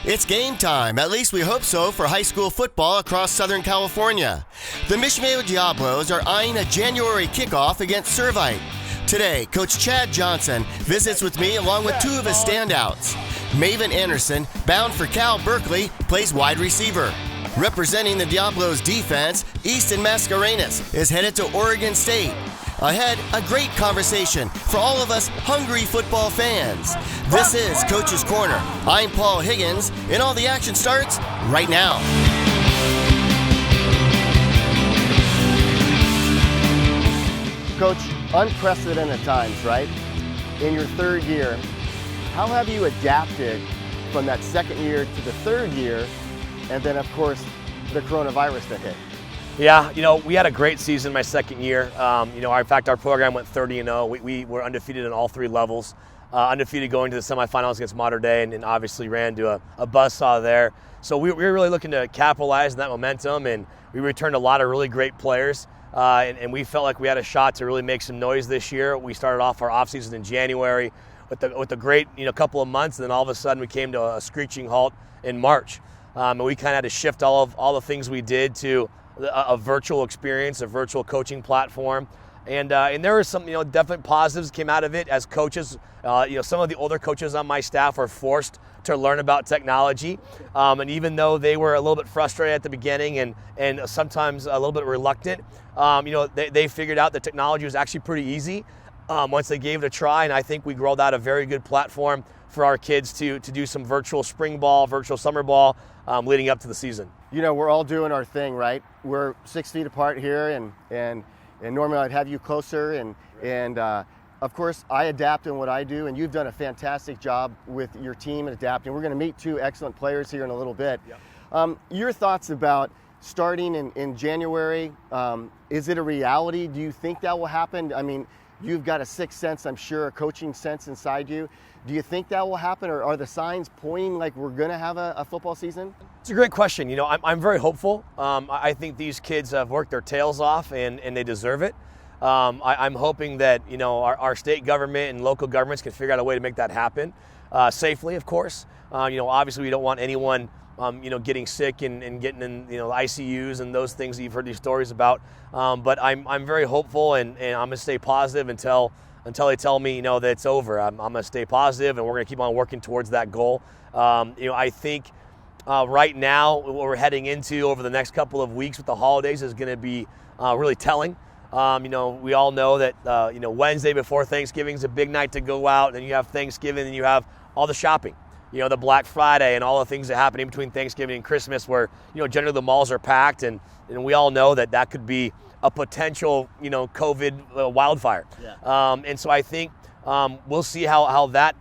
It's game time, at least we hope so, for high school football across Southern California. The Mission Viejo Diablos are eyeing a January kickoff against Servite. Today, Coach Chad Johnson visits with me along with two of his standouts. Mavin Anderson, bound for Cal Berkeley, plays wide receiver. Representing the Diablos defense, Easton Mascarenas is headed to Oregon State. Ahead, a great conversation for all of us hungry football fans. This is Coach's Corner. I'm Paul Higgins, and all the action starts right now. Coach, unprecedented times, right? In your third year, how have you adapted from that second year to the third year, and then, of course, the coronavirus that hit? Yeah, we had a great season my second year. In fact, our program went 30-0. We were undefeated in all three levels. Undefeated going to the semifinals against Mater Dei, and obviously ran to a buzzsaw there. So we were really looking to capitalize on that momentum, and we returned a lot of really great players. And we felt like we had a shot to really make some noise this year. We started off our offseason in January with a great couple of months, and then all of a sudden we came to a screeching halt in March. And we kind of had to shift all the things we did to a virtual experience, a virtual coaching platform, and there were some definite positives came out of it as coaches. Some of the older coaches on my staff were forced to learn about technology, and even though they were a little bit frustrated at the beginning and sometimes a little bit reluctant, they figured out that technology was actually pretty easy once they gave it a try, and I think we rolled out a very good platform for our kids to do some virtual spring ball, virtual summer ball leading up to the season. We're all doing our thing, right? We're 6 feet apart here, and normally I'd have you closer, and of course I adapt in what I do, and you've done a fantastic job with your team and adapting. We're going to meet two excellent players here in a little bit. Yep. Your thoughts about starting in January? Is it a reality? Do you think that will happen? I mean, you've got a sixth sense, I'm sure, a coaching sense inside you. Do you think that will happen, or are the signs pointing like we're going to have a football season? It's a great question. I'm very hopeful. I think these kids have worked their tails off, and they deserve it. I'm hoping that our state government and local governments can figure out a way to make that happen safely, of course. Obviously we don't want anyone getting sick and getting in ICUs and those things that you've heard these stories about. But I'm very hopeful, and I'm going to stay positive until they tell me that it's over. I'm going to stay positive, and we're going to keep on working towards that goal. I think right now what we're heading into over the next couple of weeks with the holidays is going to be really telling. We all know that Wednesday before Thanksgiving is a big night to go out, and then you have Thanksgiving, and you have all the shopping. The Black Friday and all the things that happen in between Thanksgiving and Christmas, where generally the malls are packed, and we all know that could be a potential COVID wildfire. Yeah. And so I think we'll see how that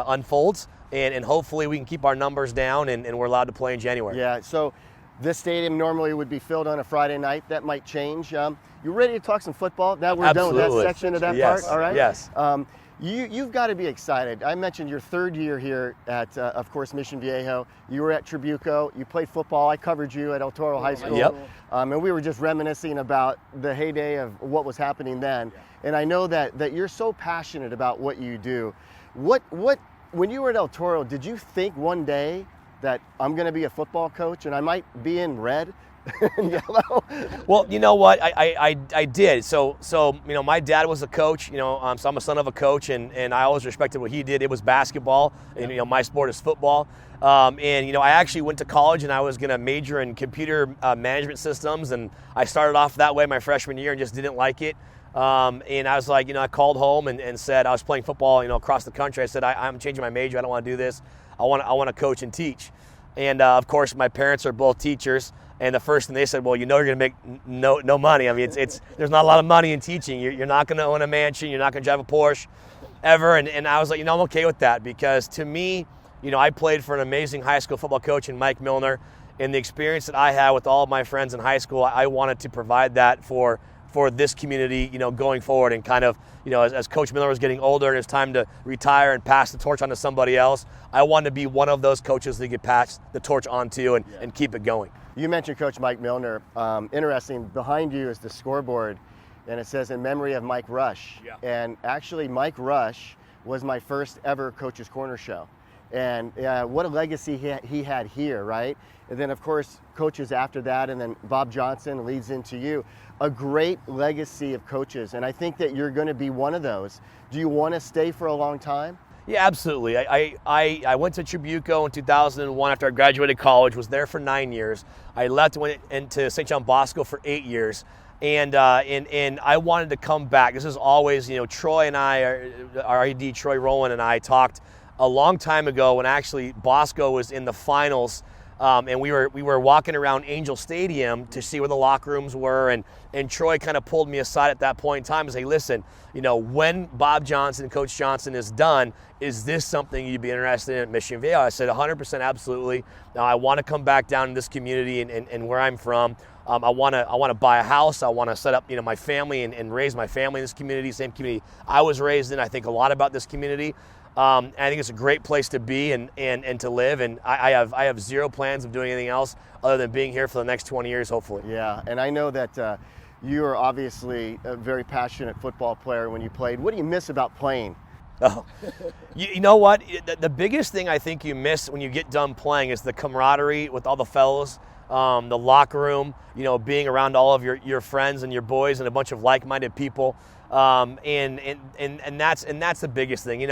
unfolds, and hopefully we can keep our numbers down, and we're allowed to play in January. Yeah. So this stadium normally would be filled on a Friday night. That might change. You ready to talk some football? Now we're Absolutely. done with that section of that Yes. part. All right. Yes. You've got to be excited. I mentioned your third year here at, of course, Mission Viejo. You were at Trabuco. You played football. I covered you at El Toro High School. Yep. And we were just reminiscing about the heyday of what was happening then. Yeah. And I know that you're so passionate about what you do. When you were at El Toro, did you think one day that I'm going to be a football coach and I might be in red and yellow? Well, you know what? I did. So my dad was a coach, so I'm a son of a coach, and I always respected what he did. It was basketball, and my sport is football. And I actually went to college, and I was going to major in computer management systems, and I started off that way my freshman year and just didn't like it. And I was like, I called home and said, I was playing football, across the country. I said, I'm changing my major. I don't want to do this. I want to coach and teach. And of course, my parents are both teachers. And the first thing they said, well, you're going to make no money. I mean, it's there's not a lot of money in teaching. You're not going to own a mansion. You're not going to drive a Porsche ever. And I was like, I'm okay with that, because to me, I played for an amazing high school football coach in Mike Milner. And the experience that I had with all of my friends in high school, I wanted to provide that for this community, going forward. And kind of, as Coach Miller was getting older and it's time to retire and pass the torch on to somebody else, I wanted to be one of those coaches that could pass the torch on to and keep it going. You mentioned Coach Mike Milner. Interesting, behind you is the scoreboard, and it says in memory of Mike Rush. Yeah. And actually, Mike Rush was my first ever Coach's Corner show. And what a legacy he had here, right? And then, of course, coaches after that, and then Bob Johnson leads into you. A great legacy of coaches, and I think that you're going to be one of those. Do you want to stay for a long time? Yeah, absolutely. I went to Tribuco in 2001 after I graduated college, was there for 9 years. I left and went into St. John Bosco for 8 years. And I wanted to come back. This is always, Troy and I, our AD Troy Rowland and I talked a long time ago when actually Bosco was in the finals, and we were walking around Angel Stadium to see where the locker rooms were, and Troy kind of pulled me aside at that point in time and say, listen, when Bob Johnson, Coach Johnson is done, is this something you'd be interested in at Mission Viejo? I said 100% absolutely. Now I want to come back down to this community and where I'm from. I want to buy a house. I want to set up, my family and raise my family in this community, same community I was raised in. I think a lot about this community. And I think it's a great place to be and to live. And I have zero plans of doing anything else other than being here for the next 20 years, hopefully. Yeah, and I know that you are obviously a very passionate football player when you played. What do you miss about playing? Oh, you know what? The biggest thing I think you miss when you get done playing is the camaraderie with all the fellows. The locker room, being around all of your friends and your boys and a bunch of like-minded people, and that's the biggest thing.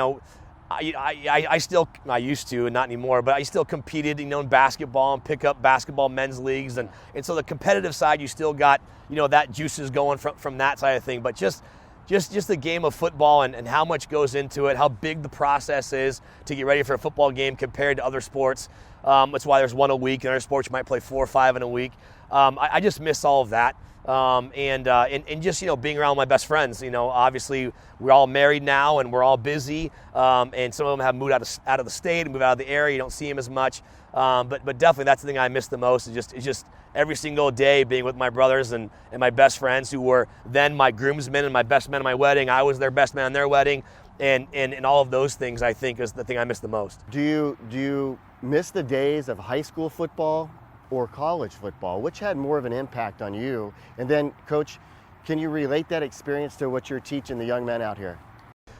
I used to, not anymore, but I still competed, in basketball and pick up basketball men's leagues, and so the competitive side, you still got, that juices going from that side of thing, but just the game of football and how much goes into it, how big the process is to get ready for a football game compared to other sports. That's why there's one a week. In other sports, you might play 4 or 5 in a week. I just miss all of that. And just, being around my best friends. Obviously we're all married now and we're all busy. And some of them have moved out of the state and moved out of the area. You don't see them as much. But definitely that's the thing I miss the most is just every single day being with my brothers and my best friends who were then my groomsmen and my best men at my wedding. I was their best man at their wedding. And all of those things I think is the thing I miss the most. Do you miss the days of high school football or college football? Which had more of an impact on you? And then, Coach, can you relate that experience to what you're teaching the young men out here?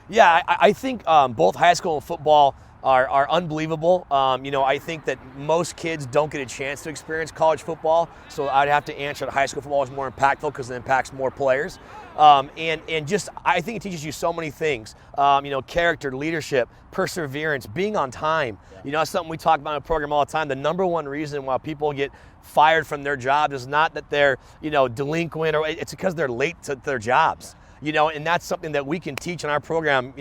Yeah, I think both high school and football are unbelievable. I think that most kids don't get a chance to experience college football, so I'd have to answer that high school football is more impactful because it impacts more players. And just, I think it teaches you so many things, character, leadership, perseverance, being on time. That's something we talk about in the program all the time. The number one reason why people get fired from their job is not that they're, delinquent, or it's because they're late to their jobs. And that's something that we can teach in our program,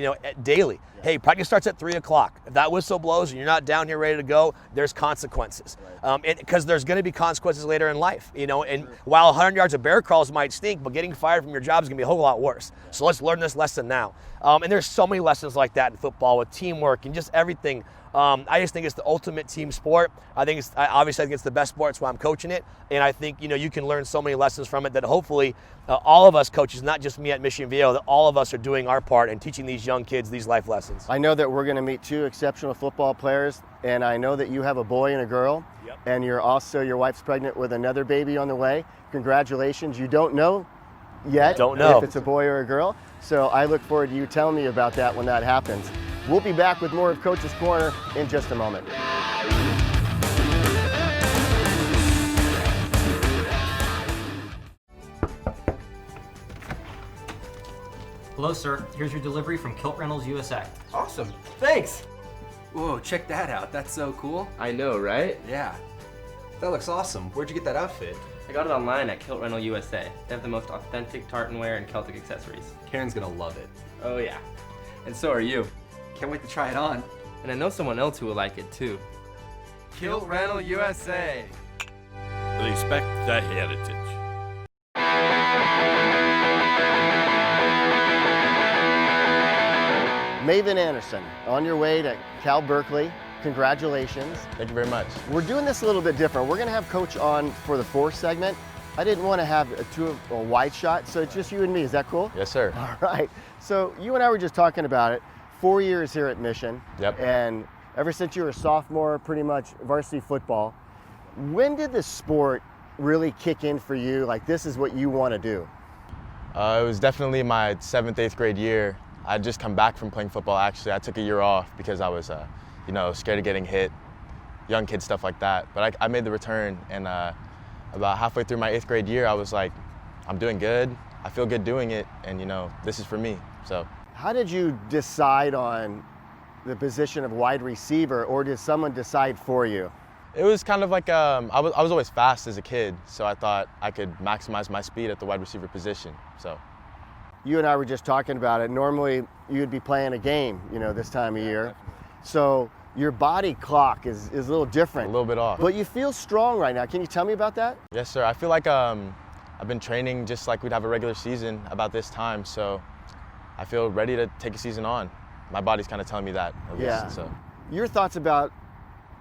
daily. Hey, practice starts at 3 o'clock. If that whistle blows and you're not down here ready to go, there's consequences. And because there's going to be consequences later in life, and while 100 yards of bear crawls might stink, but getting fired from your job is going to be a whole lot worse. So let's learn this lesson now. And there's so many lessons like that in football with teamwork and just everything. I just think it's the ultimate team sport. I think it's the best sport. That's why I'm coaching it. And I think, you can learn so many lessons from it that hopefully all of us coaches, not just me at Mission Viejo, that all of us are doing our part in teaching these young kids these life lessons. I know that we're going to meet 2 exceptional football players, and I know that you have a boy and a girl. Yep. And your wife's pregnant with another baby on the way. Congratulations. You don't know yet if it's a boy or a girl. So I look forward to you telling me about that when that happens. We'll be back with more of Coach's Corner in just a moment. Hello, sir. Here's your delivery from Kilt Rentals USA. Awesome. Thanks. Whoa, check that out. That's so cool. I know, right? Yeah. That looks awesome. Where'd you get that outfit? I got it online at Kilt Rental USA. They have the most authentic tartan wear and Celtic accessories. Karen's gonna love it. Oh yeah. And so are you. Can't wait to try it on. And I know someone else who will like it too. Kilt Rental USA. Respect the heritage. Mavin Anderson, on your way to Cal Berkeley. Congratulations. Thank you very much. We're doing this a little bit different. We're going to have Coach on for the 4th segment. I didn't want to have a wide shot, so it's just you and me. Is that cool? Yes, sir. All right. So you and I were just talking about it. 4 years here at Mission. Yep. And ever since you were a sophomore, pretty much varsity football. When did the sport really kick in for you? Like, this is what you want to do? It was definitely my 7th, 8th grade year. I'd just come back from playing football, actually. I took a year off because I was you know, scared of getting hit, young kid stuff like that. But I made the return, and about halfway through my 8th grade year, I was like, I'm doing good. I feel good doing it, and you know, this is for me. So. How did you decide on the position of wide receiver, or did someone decide for you? It was kind of like I was always fast as a kid, so I thought I could maximize my speed at the wide receiver position. So. You and I were just talking about it. Normally, you'd be playing a game, you know, this time of year. So your body clock is a little different. A little bit off. But you feel strong right now. Can you tell me about that? Yes, sir. I feel like I've been training just like we'd have a regular season about this time, so I feel ready to take a season on. My body's kind of telling me that, at least, so. Your thoughts about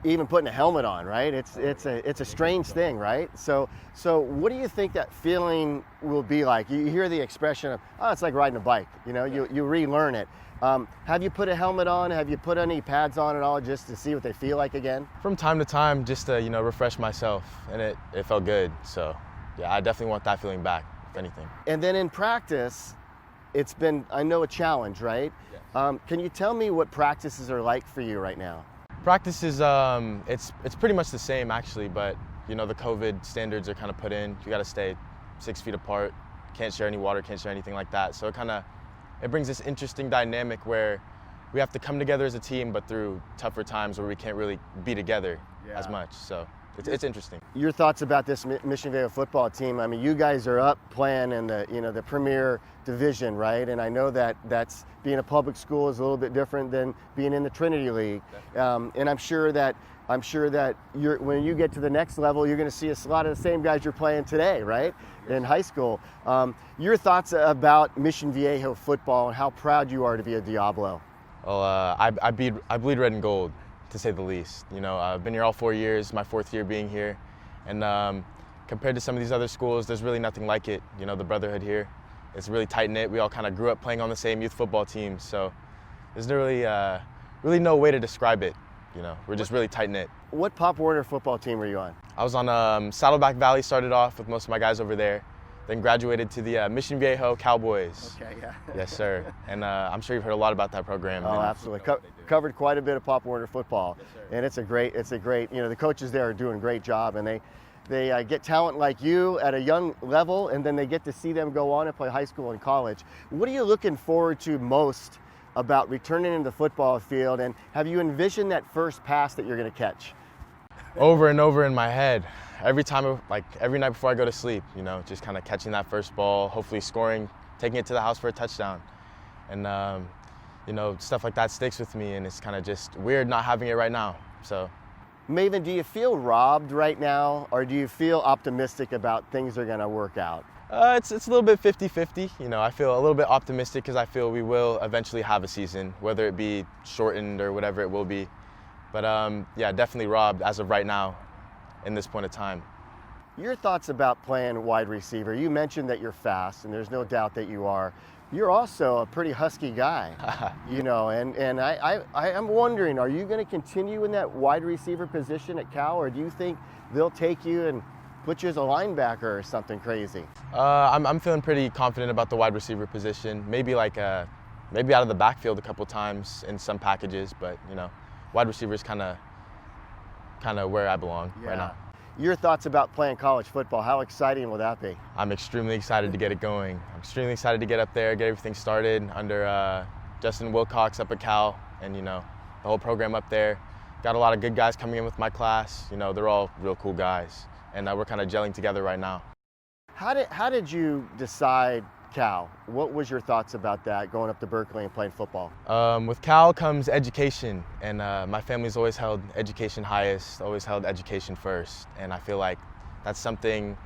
even putting a helmet on, right? It's a strange thing, right? So what do you think that feeling will be like? You hear the expression of, oh, it's like riding a bike. You know, you relearn it. Have you put a helmet on? Have you put any pads on at all just to see what they feel like again? From time to time, just to, you know, refresh myself, and it felt good. So, yeah, I definitely want that feeling back, if anything. And then in practice, it's been, I know, a challenge, right? Yes. Can you tell me what practices are like for you right now? Practice is, it's pretty much the same actually, but you know, the COVID standards are kind of put in. You got to stay 6 feet apart, can't share any water, can't share anything like that. So it brings this interesting dynamic where we have to come together as a team, but through tougher times where we can't really be together as much. So it's interesting. Your thoughts about this Mission Viejo football team? I mean, you guys are up playing in the premier division, right? And I know that's being a public school is a little bit different than being in the Trinity League. And I'm sure that when you get to the next level, you're going to see a lot of the same guys you're playing today, right? In high school. Your thoughts about Mission Viejo football and how proud you are to be a Diablo? Well, I bleed red and gold, to say the least. You know, I've been here all 4 years, my 4th year being here, and compared to some of these other schools, there's really nothing like it. You know, the brotherhood here, it's really tight-knit. We all kind of grew up playing on the same youth football team, so there's really no way to describe it. You know, we're just really tight-knit. What Pop Warner football team were you on? I was on Saddleback Valley, started off with most of my guys over there, then graduated to the Mission Viejo Cowboys. Okay, yeah. Yes, sir. And I'm sure you've heard a lot about that program. Oh, absolutely. Covered quite a bit of Pop Warner football. Yes, sir. And it's a great, you know, the coaches there are doing a great job, and they get talent like you at a young level, and then they get to see them go on and play high school and college. What are you looking forward to most about returning into the football field, and have you envisioned that first pass that you're going to catch? Over and over in my head. Every time, like every night before I go to sleep, you know, just kind of catching that first ball, hopefully scoring, taking it to the house for a touchdown. And, you know, stuff like that sticks with me, and it's kind of just weird not having it right now, so. Mavin, do you feel robbed right now, or do you feel optimistic about things are going to work out? It's a little bit 50-50. You know, I feel a little bit optimistic because I feel we will eventually have a season, whether it be shortened or whatever it will be. But yeah, definitely robbed as of right now in this point of time. Your thoughts about playing wide receiver? You mentioned that you're fast, and there's no doubt that you are. You're also a pretty husky guy, you know, and I'm wondering, are you going to continue in that wide receiver position at Cal, or do you think they'll take you and put you as a linebacker or something crazy? I'm feeling pretty confident about the wide receiver position. Maybe maybe out of the backfield a couple times in some packages, but you know, wide receiver is kind of where I belong right now. Your thoughts about playing college football, how exciting will that be? I'm extremely excited to get it going. I'm extremely excited to get up there, get everything started under Justin Wilcox up at Cal, and you know, the whole program up there. Got a lot of good guys coming in with my class. You know, they're all real cool guys, and we're kind of gelling together right now. How did you decide Cal? What was your thoughts about that, going up to Berkeley and playing football? With Cal comes education, and my family's always held education highest, always held education first, and I feel like that's something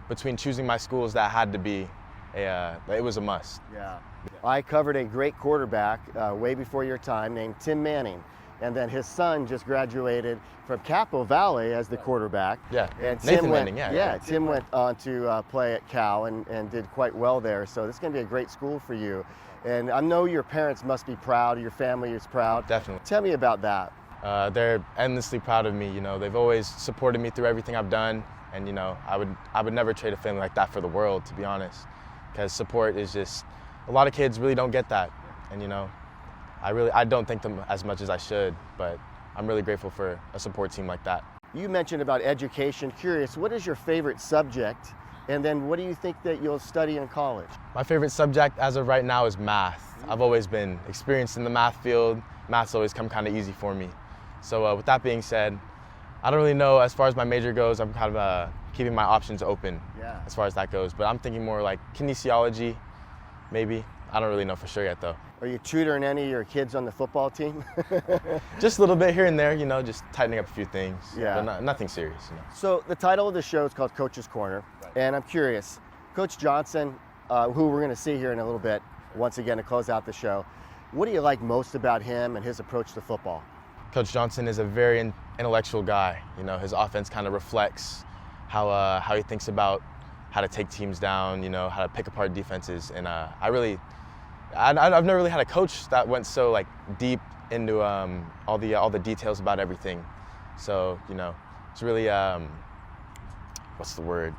between choosing my schools that had to be it was a must. Yeah. I covered a great quarterback way before your time named Tim Manning, and then his son just graduated from Capo Valley as the quarterback. Yeah, and Nathan Manning, yeah. Tim went on to play at Cal and did quite well there, so this is going to be a great school for you. And I know your parents must be proud, your family is proud. Definitely. Tell me about that. They're endlessly proud of me. You know, they've always supported me through everything I've done, and you know, I would never trade a family like that for the world, to be honest, because support is just, a lot of kids really don't get that, and you know, I don't thank them as much as I should, but I'm really grateful for a support team like that. You mentioned about education. Curious, what is your favorite subject? And then what do you think that you'll study in college? My favorite subject as of right now is math. I've always been experienced in the math field. Math's always come kind of easy for me. So with that being said, I don't really know as far as my major goes. I'm kind of keeping my options open as far as that goes. But I'm thinking more like kinesiology, maybe. I don't really know for sure yet though. Are you tutoring any of your kids on the football team? Just a little bit here and there, you know, just tightening up a few things. Yeah. But nothing serious, you know. So the title of the show is called Coach's Corner. And I'm curious, Coach Johnson, who we're going to see here in a little bit, once again to close out the show, what do you like most about him and his approach to football? Coach Johnson is a very intellectual guy. You know, his offense kind of reflects how he thinks about how to take teams down, you know, how to pick apart defenses. And I've never really had a coach that went so like deep into all the details about everything. So, you know, it's really what's the word?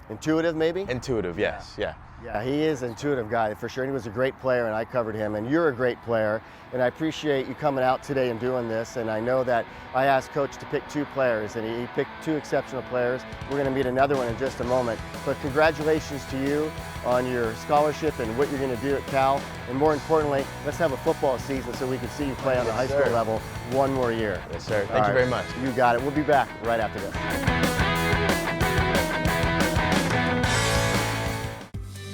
Intuitive, maybe? Intuitive, yes, yeah. Yeah, he is an intuitive guy for sure. He was a great player, and I covered him, and you're a great player, and I appreciate you coming out today and doing this, and I know that I asked Coach to pick 2 players, and he picked 2 exceptional players. We're going to meet another one in just a moment, but congratulations to you on your scholarship and what you're going to do at Cal, and more importantly, let's have a football season so we can see you play on the high school level one more year. Yes, sir. Thank you very much. You got it. We'll be back right after this.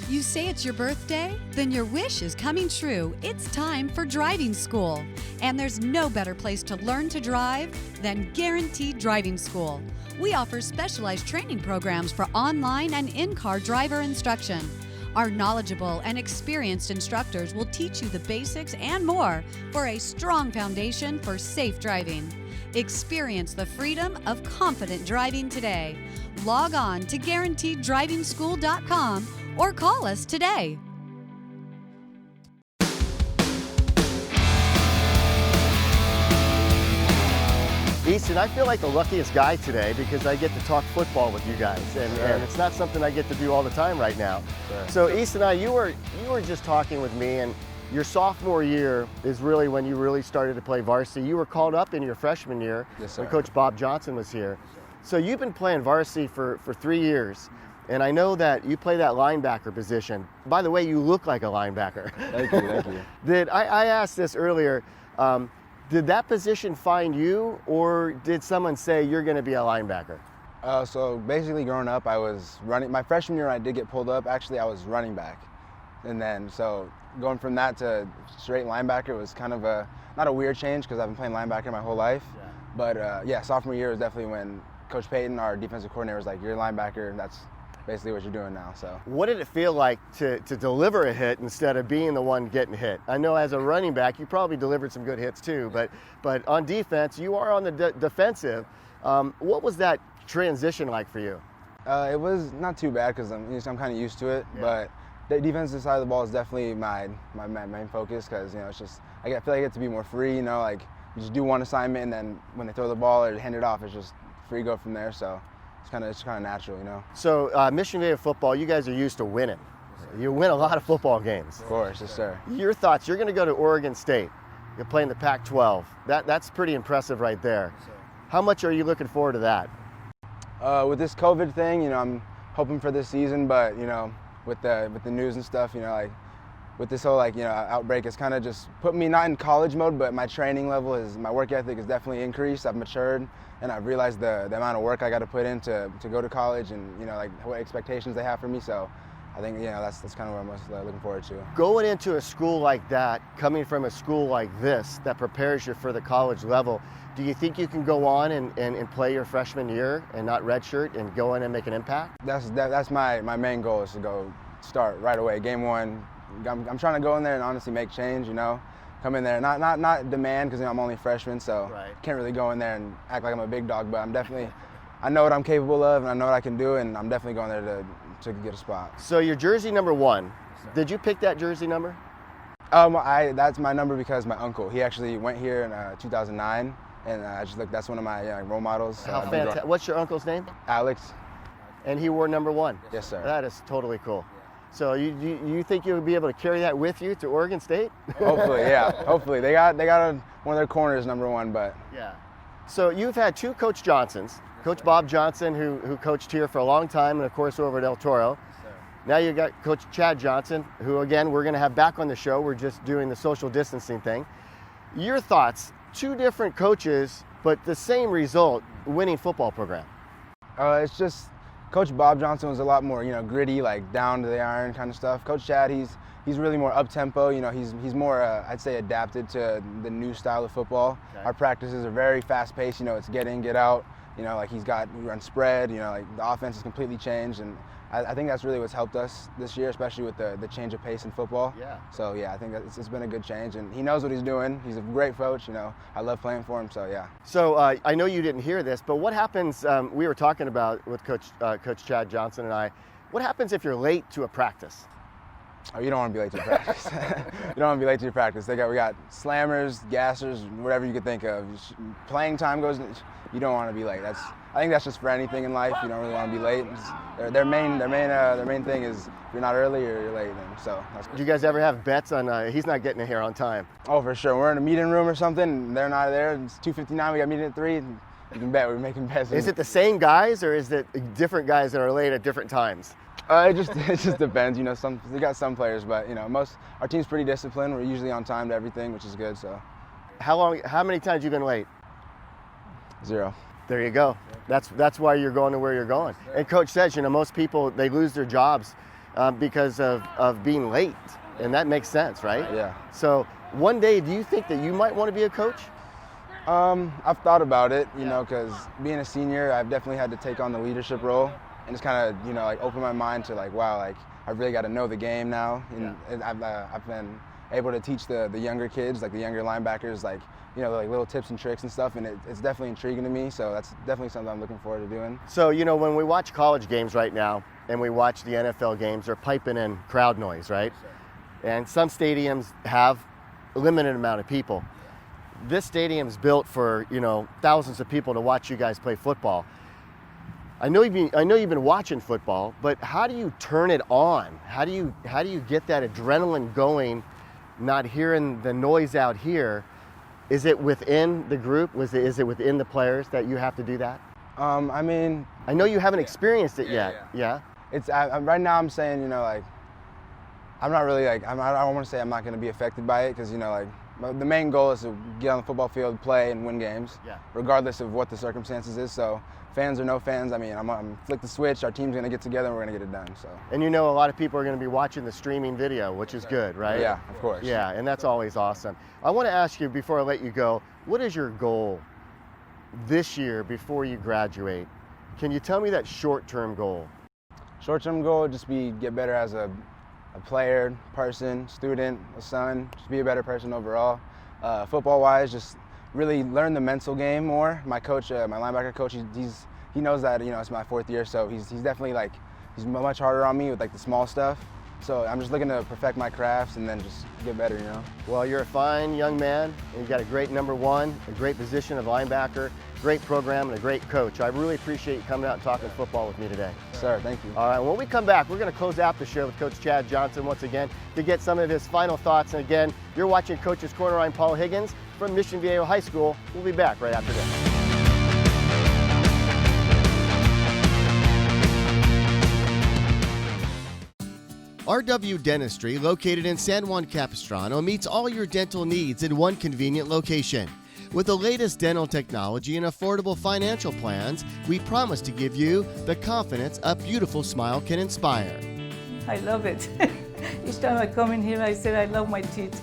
You say it's your birthday? Then your wish is coming true. It's time for driving school. And there's no better place to learn to drive than Guaranteed Driving School. We offer specialized training programs for online and in-car driver instruction. Our knowledgeable and experienced instructors will teach you the basics and more for a strong foundation for safe driving. Experience the freedom of confident driving today. Log on to GuaranteedDrivingSchool.com or call us today. Easton, I feel like the luckiest guy today because I get to talk football with you guys, and it's not something I get to do all the time right now. Sure. So Easton, you were just talking with me, and your sophomore year is really when you really started to play varsity. You were called up in your freshman year when Coach Bob Johnson was here. So you've been playing varsity for 3 years. And I know that you play that linebacker position. By the way, you look like a linebacker. Thank you, thank you. I asked this earlier, did that position find you, or did someone say you're going to be a linebacker? So basically growing up, I was running. My freshman year, I did get pulled up. Actually, I was running back. And then, so going from that to straight linebacker was kind of not a weird change because I've been playing linebacker my whole life. Yeah. But yeah, sophomore year was definitely when Coach Payton, our defensive coordinator, was like, you're a linebacker, that's basically what you're doing now. So what did it feel like to deliver a hit instead of being the one getting hit? I know as a running back you probably delivered some good hits too, but on defense you are on the defensive. What was that transition like for you? It was not too bad because I'm kind of used to it, but the defensive side of the ball is definitely my main focus because, you know, it's just I feel like I get to be more free, you know, like you just do one assignment and then when they throw the ball or hand it off, it's just free go from there. So it's kind of natural, you know. So Mission Viejo football, you guys are used to winning. You win a lot of football games. Of course, yes, sir. Your thoughts? You're going to go to Oregon State. You're playing the Pac-12. That's pretty impressive right there. How much are you looking forward to that? With this COVID thing, you know, I'm hoping for this season, but you know, with the news and stuff, you know, like with this whole outbreak, it's kind of just put me not in college mode, but my training level my work ethic has definitely increased. I've matured, and I've realized the amount of work I got to put in to go to college, and you know, like what expectations they have for me. So I think, you know, that's kind of what I'm most looking forward to. Going into a school like that, coming from a school like this that prepares you for the college level, do you think you can go on and play your freshman year and not redshirt and go in and make an impact? That's my main goal, is to go start right away. Game one, I'm trying to go in there and honestly make change, you know. Come in there, not demand, because, you know, I'm only a freshman, so can't really go in there and act like I'm a big dog, but I know what I'm capable of and I know what I can do, and I'm definitely going there to get a spot. So your jersey number 1, did you pick that jersey number? That's my number because my uncle, he actually went here in 2009, and I just that's one of my role models. So how fantastic. What's your uncle's name? Alex. And he wore number 1? Yes, sir. That is totally cool. So you think you'll be able to carry that with you to Oregon State? Hopefully, yeah. Hopefully. They got one of their corners number 1, but yeah. So you've had two Coach Johnsons, Coach Bob Johnson, who coached here for a long time, and of course over at El Toro. Now you got Coach Chad Johnson, who again we're going to have back on the show. We're just doing the social distancing thing. Your thoughts? Two different coaches, but the same result, winning football program. It's just Coach Bob Johnson was a lot more, gritty, like down to the iron kind of stuff. Coach Chad, he's really more up tempo. He's more, I'd say, adapted to the new style of football. Okay. Our practices are very fast paced. It's get in, get out. Like we run spread. Like the offense has completely changed, and I think that's really what's helped us this year, especially with the change of pace in football. Yeah. So yeah, I think it's been a good change, and he knows what he's doing. He's a great coach. I love playing for him. So yeah. So I know you didn't hear this, but what happens? We were talking about with Coach Chad Johnson and I. What happens if you're late to a practice? Oh, you don't want to be late to practice. You don't want to be late to your practice. We got slammers, gassers, whatever you could think of. Playing time goes. You don't want to be late. I think that's just for anything in life. You don't really want to be late. Their main thing is if you're not early or you're late. Do you guys ever have bets on he's not getting here on time? Oh, for sure. We're in a meeting room or something, and they're not there. It's 2:59. We got meeting at 3. You can bet we're making bets. Is it the same guys, or is it different guys that are late at different times? It just depends. We got some players, but our team's pretty disciplined. We're usually on time to everything, which is good. So, how many times you been late? 0. There you go. That's why you're going to where you're going. And Coach says, most people, they lose their jobs because of being late, and that makes sense, right? Yeah. So one day, do you think that you might want to be a coach? I've thought about it, because being a senior, I've definitely had to take on the leadership role, and just kind of, open my mind to wow, I've really got to know the game now, and I've been able to teach the younger kids, the younger linebackers, little tips and tricks and stuff, and it's definitely intriguing to me, so that's definitely something I'm looking forward to doing. So, when we watch college games right now and we watch the NFL games, they're piping in crowd noise, right? Sure. And some stadiums have a limited amount of people. This stadium's built for, thousands of people to watch you guys play football. I know you've been watching football, but how do you turn it on? How do you get that adrenaline going, not hearing the noise out here? Is it within the group? Is it within the players that you have to do that? I know you haven't experienced it yet. Yeah. It's right now. I'm saying, I'm not really I don't want to say I'm not going to be affected by it, because the main goal is to get on the football field, play, and win games, regardless of what the circumstances is. So, fans or no fans, I'm flick the switch. Our team's going to get together, and we're going to get it done. So. And a lot of people are going to be watching the streaming video, which is good, right? Yeah, of course. Yeah, and that's always awesome. I want to ask you, before I let you go, what is your goal this year before you graduate? Can you tell me that short-term goal? Short-term goal would just be get better as a player, person, student, a son, just be a better person overall. Football-wise, just really learn the mental game more. My coach, my linebacker coach, he knows that it's my 4th year, so he's definitely he's much harder on me with the small stuff. So I'm just looking to perfect my crafts and then just get better, Well, you're a fine young man. You've got a great number 1, a great position of linebacker, great program, and a great coach. I really appreciate you coming out and talking football with me today. Sir, thank you. All right, when we come back, we're going to close out the show with Coach Chad Johnson once again to get some of his final thoughts. And again, you're watching Coach's Corner. I'm Paul Higgins from Mission Viejo High School. We'll be back right after this. RW Dentistry, located in San Juan Capistrano, meets all your dental needs in one convenient location. With the latest dental technology and affordable financial plans, we promise to give you the confidence a beautiful smile can inspire. I love it. Each time I come in here, I say I love my teeth.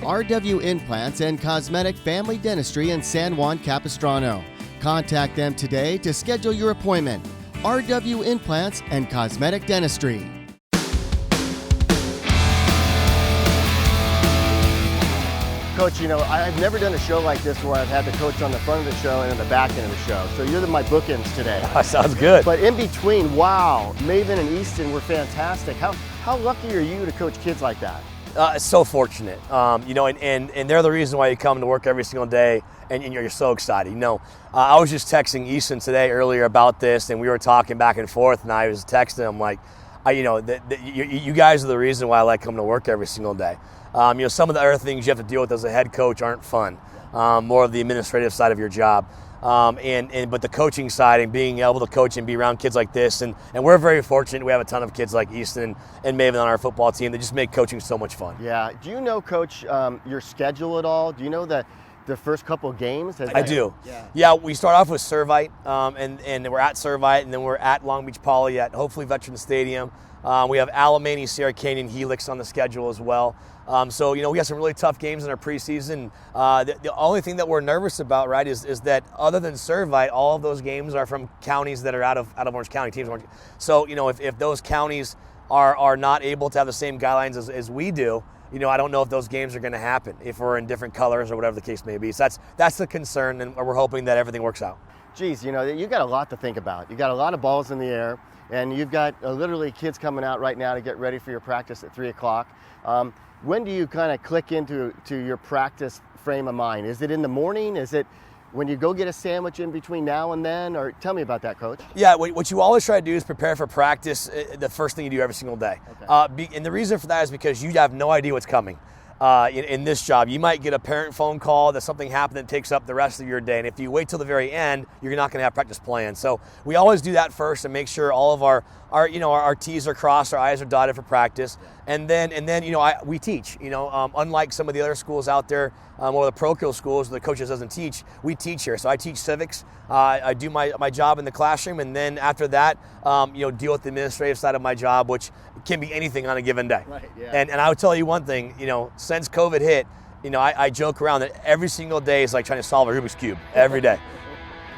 RW Implants and Cosmetic Family Dentistry in San Juan Capistrano. Contact them today to schedule your appointment. RW Implants and Cosmetic Dentistry. Coach, I've never done a show like this where I've had the coach on the front of the show and on the back end of the show. So you're my bookends today. That sounds good. But in between, wow, Mavin and Easton were fantastic. How lucky are you to coach kids like that? So fortunate, and they're the reason why you come to work every single day, and you're so excited. I was just texting Easton today earlier about this, and we were talking back and forth, and I was texting him you guys are the reason why I like coming to work every single day. Some of the other things you have to deal with as a head coach aren't fun. More of the administrative side of your job. But the coaching side and being able to coach and be around kids like this, and we're very fortunate. We have a ton of kids like Easton and Mavin on our football team that just make coaching so much fun. Yeah. Do you know, Coach, your schedule at all? Do you know the first couple of games? I do. Yeah, we start off with Servite, and we're at Servite, and then we're at Long Beach Poly at hopefully Veterans Stadium. We have Alamany, Sierra Canyon, Helix on the schedule as well. So, we got some really tough games in our preseason. The only thing that we're nervous about, right, is that other than Servite, all of those games are from counties that are out of Orange County, teams. So, if those counties are not able to have the same guidelines as we do, I don't know if those games are going to happen if we're in different colors or whatever the case may be. So that's the concern, and we're hoping that everything works out. Geez, you got a lot to think about. You got a lot of balls in the air, and you've got literally kids coming out right now to get ready for your practice at 3 o'clock. When do you kind of click into your practice frame of mind? Is it in the morning? Is it when you go get a sandwich in between now and then? Or tell me about that, Coach. Yeah, what you always try to do is prepare for practice the first thing you do every single day. Okay. And the reason for that is because you have no idea what's coming. In this job, you might get a parent phone call that something happened that takes up the rest of your day. And if you wait till the very end, you're not going to have practice planned. So we always do that first and make sure all of our T's are crossed, our I's are dotted for practice. And then we teach. Unlike some of the other schools out there, or the parochial schools, the coaches doesn't teach. We teach here. So I teach civics. I do my job in the classroom, and then after that, deal with the administrative side of my job, which can be anything on a given day. Right, yeah. And I would tell you one thing. Since COVID hit, I joke around that every single day is like trying to solve a Rubik's Cube every day.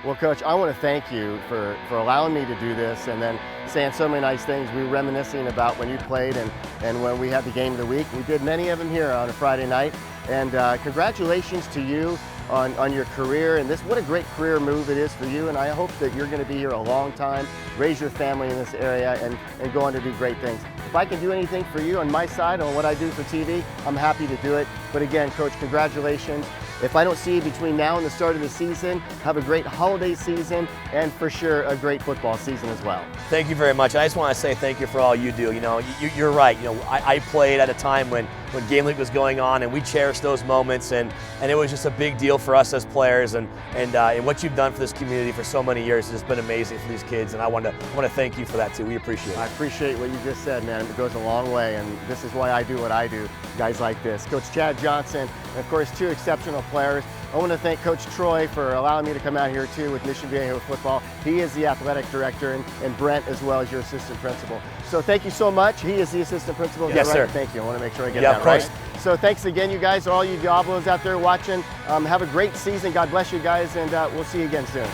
Well, Coach, I want to thank you for allowing me to do this and then saying so many nice things. We were reminiscing about when you played and when we had the game of the week. We did many of them here on a Friday night. And congratulations to you on your career. And what a great career move it is for you. And I hope that you're going to be here a long time, raise your family in this area, and go on to do great things. If I can do anything for you on my side, on what I do for TV, I'm happy to do it. But again, Coach, congratulations. If I don't see you between now and the start of the season, have a great holiday season and for sure a great football season as well. Thank you very much. I just want to say thank you for all you do. You're right. I played at a time when game week was going on, and we cherished those moments, and it was just a big deal for us as players, and what you've done for this community for so many years has been amazing for these kids, and I want to thank you for that too. We appreciate it. I appreciate what you just said, man. It goes a long way, and this is why I do what I do, guys like this. Coach Chad Johnson, and of course, two exceptional players. I want to thank Coach Troy for allowing me to come out here too with Mission Viejo Football. He is the athletic director, and Brent as well as your assistant principal. So thank you so much. He is the assistant principal. Yes, right? sir. Thank you. I want to make sure I get that right. So thanks again, you guys, all you Diablos out there watching. Have a great season. God bless you guys, and we'll see you again soon.